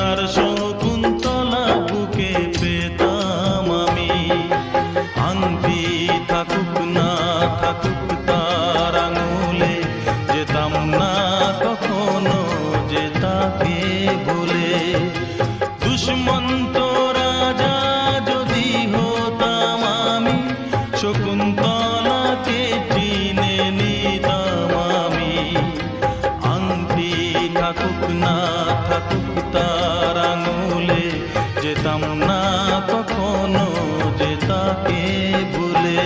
তার শকুন্তলা বুকে পেতাম আমি। আংটি থাকুক না থাকুক তার আঙুলে, যেতাম না কখনো যে তাকে ভুলে। দুষ্মন্ত রাজা যদি হতাম আমি, শকুন্তলাকে চিনে নিতাম আমি। আংটি থাকুক না থাকুক তার আঙুলে, যেতাম না কখনো যে তাকে ভুলে।